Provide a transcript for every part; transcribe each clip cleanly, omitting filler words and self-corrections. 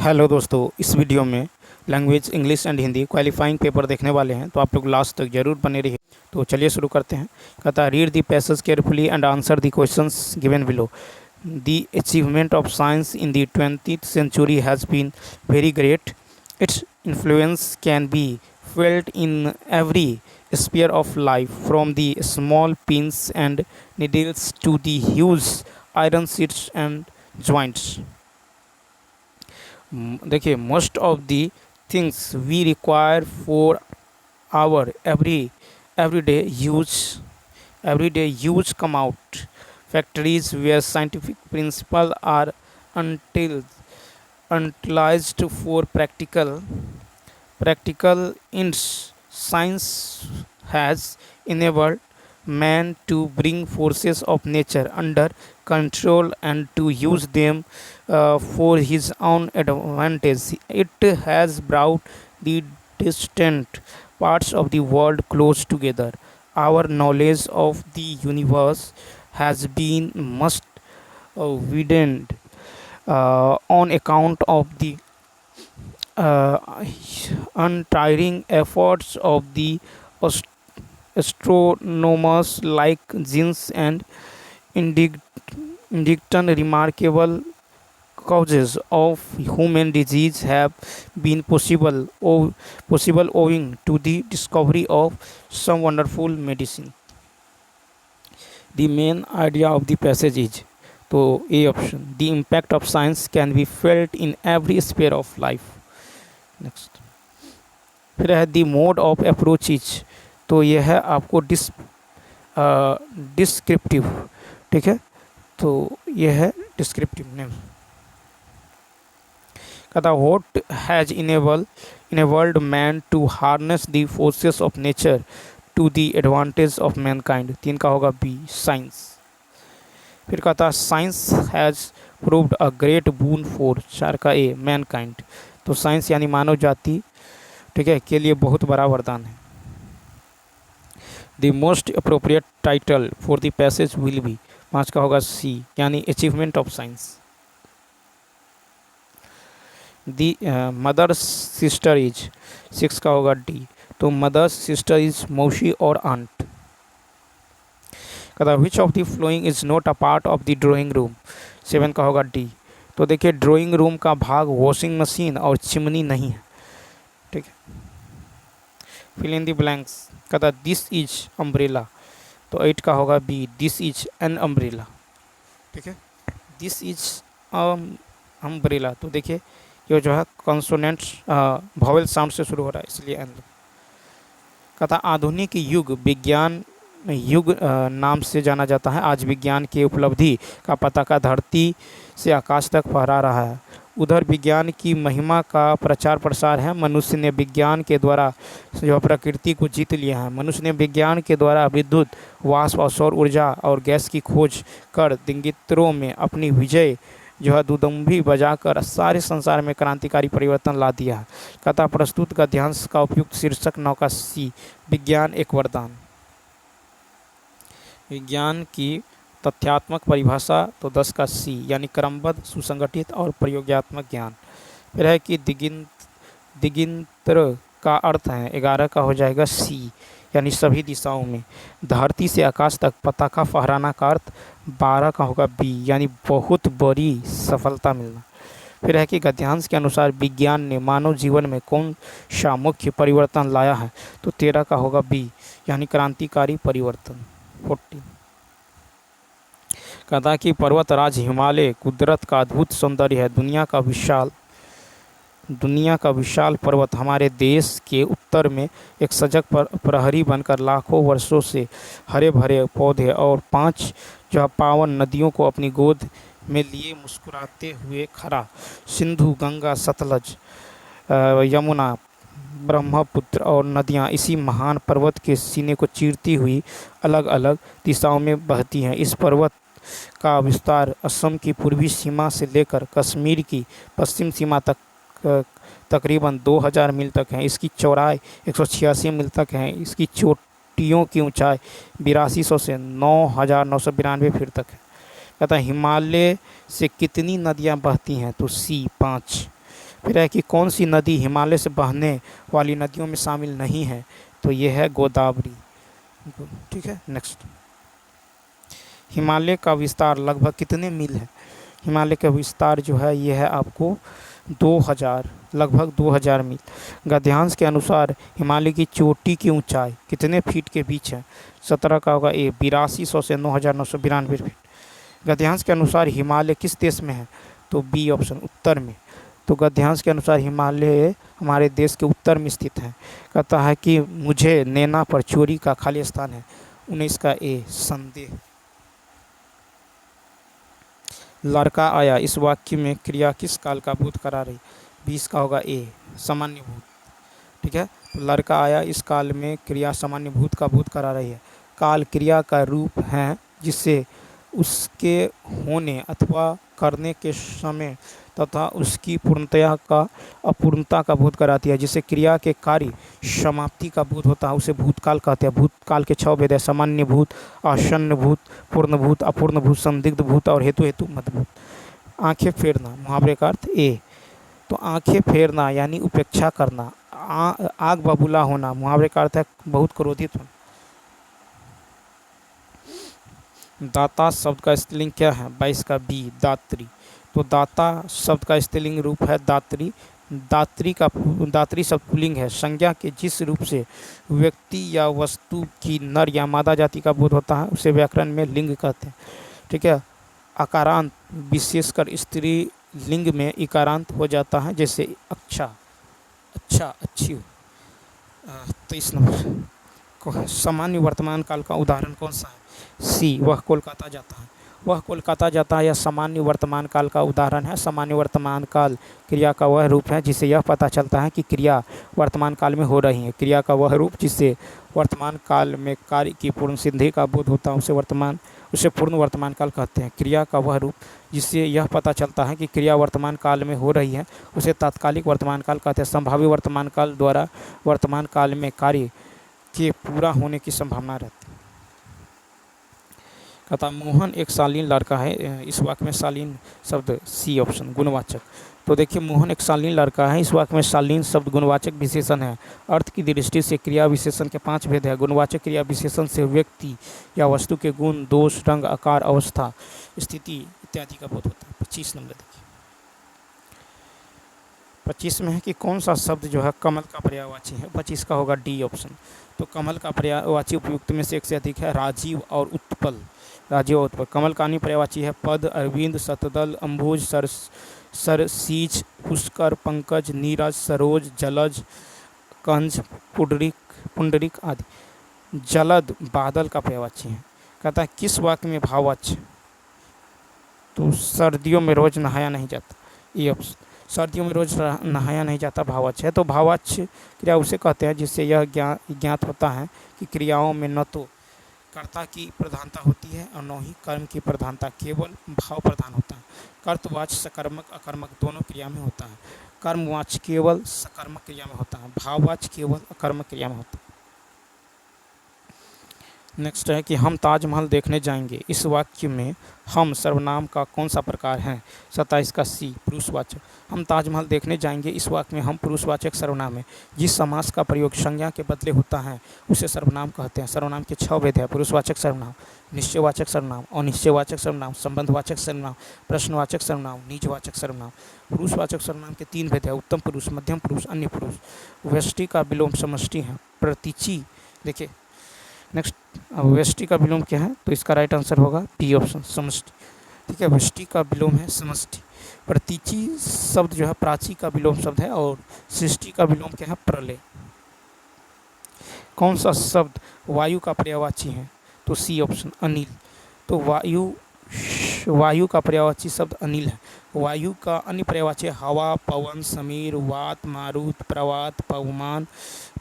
Hello दोस्तों, इस video में language English and Hindi qualifying paper देखने वाले हैं, तो आप लोग लास्ट तक जरूर बने रहिए। तो चलिए शुरू करते हैं। कहता है read the passage carefully and answer the questions given below. The achievement of science in the 20th century has been very great. Its influence can be felt in every sphere of life, from the small pins and needles to the huge iron sheets and joints. देखिए, most of the things we require for our everyday use come out factories where scientific principles are until utilized for practical ends. Science has enabled man to bring forces of nature under control and to use them for his own advantage. It has brought the distant parts of the world close together. Our knowledge of the universe has been much widened on account of the uh, untiring efforts of the ast- astronomers like Jins and indict, remarkable causes of human disease have been possible owing to the discovery of some wonderful medicine. The main idea of the passage is, तो A option, the impact of science can be felt in every sphere of life. Next फिर है दी mode of approach is, तो यह है आपको descriptive. ठीक है, तो यह है डिस्क्रिप्टिव नेम. कहता what has enabled man to harness the forces of nature to the advantage of mankind. 3 का होगा बी, साइंस. फिर कहता science has proved a great boon for. 4 का ए, मैनकाइंड. तो साइंस यानी मानव जाति, ठीक है, के लिए बहुत बड़ा वरदान है. The most appropriate title for the passage will be. 5 का होगा सी, यानी achievement of science. The mother sister is. 6 का होगा डी, तो मदर सिस्टर इज मौसी और आंट. कहता which of the following is not a part of the drawing room. 7 का होगा डी. तो देखिए, ड्राइंग रूम का भाग वॉशिंग मशीन और चिमनी नहीं है. ठीक है, फिल इन द ब्लैंक्स. कहता दिस इज अम्ब्रेला. तो 8 का होगा B, this is an umbrella. ठीक है, दिस इज अम्ब्रेला. तो देखिए, ये जो है कॉन्सोनेंट वॉवेल साउंड से शुरू हो रहा है, इसलिए एन. कहता आधुनिक युग नाम से जाना जाता है. आज विज्ञान की उपलब्धि का पताका धरती से आकाश तक फहरा रहा है. उधर विज्ञान की महिमा का प्रचार प्रसार है. मनुष्य ने विज्ञान के द्वारा जो प्रकृति को जीत लिया है. मनुष्य ने विज्ञान के द्वारा विद्युत, वाष्प और सौर ऊर्जा और गैस की खोज कर दिगंतरों में अपनी विजय जो है दुदुम्भी बजाकर सारे संसार में क्रांतिकारी परिवर्तन ला दिया है. कथा प्रस्तुत गद्यांश का उपयुक्त शीर्षक 9 का सी, विज्ञान एक वरदान. विज्ञान की तथ्यात्मक परिभाषा, तो 10 का सी, यानी क्रमबद्ध, सुसंगठित और प्रयोगात्मक ज्ञान. फिर है कि दिगंतर का अर्थ है. 11 का हो जाएगा सी, यानी सभी दिशाओं में. धरती से आकाश तक पताका फहराना का अर्थ 12 का होगा बी, यानी बहुत बड़ी सफलता मिलना. फिर है कि गद्यांश के अनुसार विज्ञान ने मानव जीवन में कौन सा मुख्य परिवर्तन लाया है. तो 13 का होगा बी, यानी क्रांतिकारी परिवर्तन. 14 कहता कि पर्वतराज हिमालय कुदरत का अद्भुत सौंदर्य है. दुनिया का विशाल पर्वत हमारे देश के उत्तर में एक सजग प्रहरी बनकर लाखों वर्षों से हरे भरे पौधे और 5 जो पावन नदियों को अपनी गोद में लिए मुस्कुराते हुए खड़ा. सिंधु, गंगा, सतलज, यमुना, ब्रह्मपुत्र और नदियाँ इसी महान पर्वत के सीने को चीरती हुई अलग अलग दिशाओं में बहती हैं. इस पर्वत का विस्तार असम की पूर्वी सीमा से लेकर कश्मीर की पश्चिम सीमा तक तकरीबन 2000 मील तक है. इसकी चौड़ाई 186 मील तक है. इसकी चोटियों की ऊंचाई 8200 से 9992 फीट तक है. कहता है हिमालय से कितनी नदियाँ बहती हैं, तो सी 5. फिर है कि कौन सी नदी हिमालय से बहने वाली नदियों में शामिल नहीं है, तो ये है गोदावरी। ठीक है, नेक्स्ट, हिमालय का विस्तार लगभग कितने मील है? हिमालय का विस्तार जो है ये है आपको 2000, लगभग 2000 मील। गद्यांश के अनुसार हिमालय की चोटी की ऊंचाई कितने फीट के बीच है? 17 का होगा ए, 8200 से 9992 फीट। गद्यांश के अनुसार हिमालय किस देश में है? तो बी ऑप्शन, उत्तर में। तो गद्यांश के अनुसार हिमालय हमारे देश के उत्तर में स्थित है। कहता है कि मुझे नैना पर चोरी का खाली स्थान है। 19 का ए, संदेह। लड़का आया, इस वाक्य में क्रिया किस काल का बोध करा रही? 20 का होगा ए, सामान्य भूत। ठीक है, तो लड़का आया इस काल में क्रिया सामान्य भूत का बोध करा रही है। काल क्रिया का रूप है जिससे उसके होने अथवा करने के समय तथा उसकी पूर्णतया का अपूर्णता का बोध कराती है। जिसे क्रिया के कार्य समाप्ति का बोध होता है उसे भूतकाल कहते हैं। भूतकाल के 6 भेद है, सामान्य भूत, आसन्न भूत, पूर्ण भूत, अपूर्ण भूत, संदिग्ध भूत और हेतु हेतु मदभूत। आंखें फेरना, मुहावरे का अर्थ ए। तो आंखें फेरना यानी उपेक्षा करना। आग बबूला होना, मुहावरे का अर्थ है बहुत क्रोधित होना। दाता शब्द का स्त्रीलिंग क्या है? 22 का बी, दात्री। तो दाता शब्द का स्त्रीलिंग रूप है दात्री। दात्री शब्द पुल्लिंग है। संज्ञा के जिस रूप से व्यक्ति या वस्तु की नर या मादा जाति का बोध होता है उसे व्याकरण में लिंग कहते हैं। ठीक है, अकारांत विशेषकर स्त्री लिंग में इकारांत हो जाता है, जैसे अच्छा, अच्छा, अच्छी। 23 नंबर, सामान्य वर्तमान काल का उदाहरण कौन सा है? सी, वह कोलकाता जाता है। वह कोलकाता जाता है यह सामान्य वर्तमान काल का उदाहरण है। सामान्य वर्तमान काल क्रिया का वह रूप है जिससे यह पता चलता है कि क्रिया वर्तमान काल में हो रही है। क्रिया का वह रूप जिससे वर्तमान काल में कार्य की पूर्ण सिद्धि का बोध होता है उसे पूर्ण वर्तमान काल कहते हैं। क्रिया का वह रूप जिससे यह पता चलता है कि क्रिया वर्तमान काल में हो रही है उसे तात्कालिक वर्तमान काल कहते हैं। संभाव्य वर्तमान काल द्वारा वर्तमान काल में कार्य के पूरा होने की संभावना रहती है। कहता मोहन एक शालीन लड़का है। इस वाक्य में शालीन शब्द सी ऑप्शन, गुणवाचक। तो देखिए मोहन एक शालीन लड़का है, इस वाक्य में शालीन शब्द गुणवाचक विशेषण है। अर्थ की दृष्टि से क्रिया विशेषण के 5 भेद है। गुणवाचक क्रिया विशेषण से व्यक्ति या वस्तु के गुण, दोष, रंग, आकार, अवस्था, स्थिति इत्यादि का बोध होता है। 25 नंबर देखिए, 25 में है कि कौन सा शब्द जो है कमल का पर्यायवाची है? 25 का होगा डी ऑप्शन। तो कमल का पर्यायवाची उपयुक्त में से एक से अधिक है, राजीव और उत्पल। राजीव और उत्पल। कमल का अन्य पर्यायवाची है पद, अरविंद, शतदल, अम्बुज, सरसीज, पुष्कर, पंकज, नीरज, सरोज, जलज, कंज, पुंडरिक आदि। जलद बादल का पर्यायवाची है। कहता है किस वाक्य में भाववाच्य? तो सर्दियों में रोज नहाया नहीं जाता, ये ऑप्शन। सर्दियों में रोज नहाया नहीं जाता भाववाच्य है। तो भाववाच्य क्रिया उसे कहते हैं जिससे यह ज्ञात होता है कि क्रियाओं में न तो कर्ता की प्रधानता होती है और न ही कर्म की प्रधानता, केवल भाव प्रधान होता है। कर्तवाच्य सकर्मक अकर्मक दोनों क्रिया में होता है। कर्मवाच्य केवल सकर्मक क्रिया में होता है, भाववाच्य केवल अकर्मक क्रिया में होता है। नेक्स्ट है कि हम ताजमहल देखने जाएंगे। इस वाक्य में हम सर्वनाम का कौन सा प्रकार है? 27 का सी, पुरुषवाचक। हम ताजमहल देखने जाएंगे, इस वाक्य में हम पुरुषवाचक सर्वनाम है। जिस समास का प्रयोग संज्ञा के बदले होता है उसे सर्वनाम कहते हैं। सर्वनाम के 6 भेद है, पुरुषवाचक सर्वनाम, निश्चयवाचक सर्वनाम, अनिश्चयवाचक सर्वनाम, संबंधवाचक सर्वनाम, प्रश्नवाचक सर्वनाम, निजवाचक सर्वनाम। पुरुषवाचक सर्वनाम के 3 भेद है, उत्तम पुरुष, मध्यम पुरुष, अन्य पुरुष। व्यष्टि का विलोम समष्टि है। प्रतीचि, देखिए नेक्स्ट, अब व्यष्टि का विलोम क्या है? तो इसका राइट आंसर होगा बी ऑप्शन, समष्टि। ठीक है, व्यष्टि का विलोम है समष्टि। प्रतीचि शब्द जो है प्राची का विलोम शब्द है और सृष्टि का विलोम क्या है? प्रलय। कौन सा शब्द वायु का पर्यायवाची है? तो सी ऑप्शन, अनिल। तो वायु का पर्यायवाची शब्द अनिल है। वायु का अन्य पर्यायवाची हवा, पवन, समीर, वात, मारुत, प्रवात, पवमान,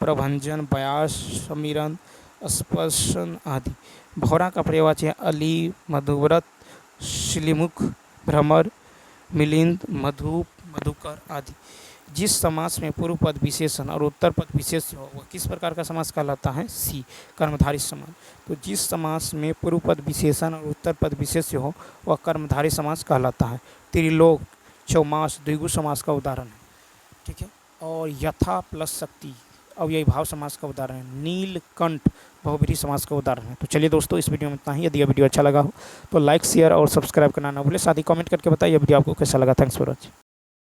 प्रभंजन, व्यास, समीरन, स्पर्शन आदि। भौरा का पर्यायवाची है अली, मधुव्रत, शिलिमुख, भ्रमर, मिलिंद, मधुप, मधुकर आदि। जिस समास में पूर्व पद विशेषण और उत्तर पद विशेष हो वह किस प्रकार का समास कहलाता है? सी, कर्मधारय समास। तो जिस समास में पूर्व पद विशेषण और उत्तर पद विशेष हो वह कर्मधारय समास कहलाता है। त्रिलोक, चौमास द्विगु समास का उदाहरण है। ठीक है। और यथा प्लस शक्ति अव्ययीभाव समास का उदाहरण है। नीलकंठ बहुब्रीहि समास का उदाहरण है। तो चलिए दोस्तों, इस वीडियो में इतना ही। यदि यह वीडियो अच्छा लगा हो तो लाइक शेयर और सब्सक्राइब करना ना भूलें। साथ ही कमेंट करके बताइए वीडियो आपको कैसा लगा। Thanks for watching.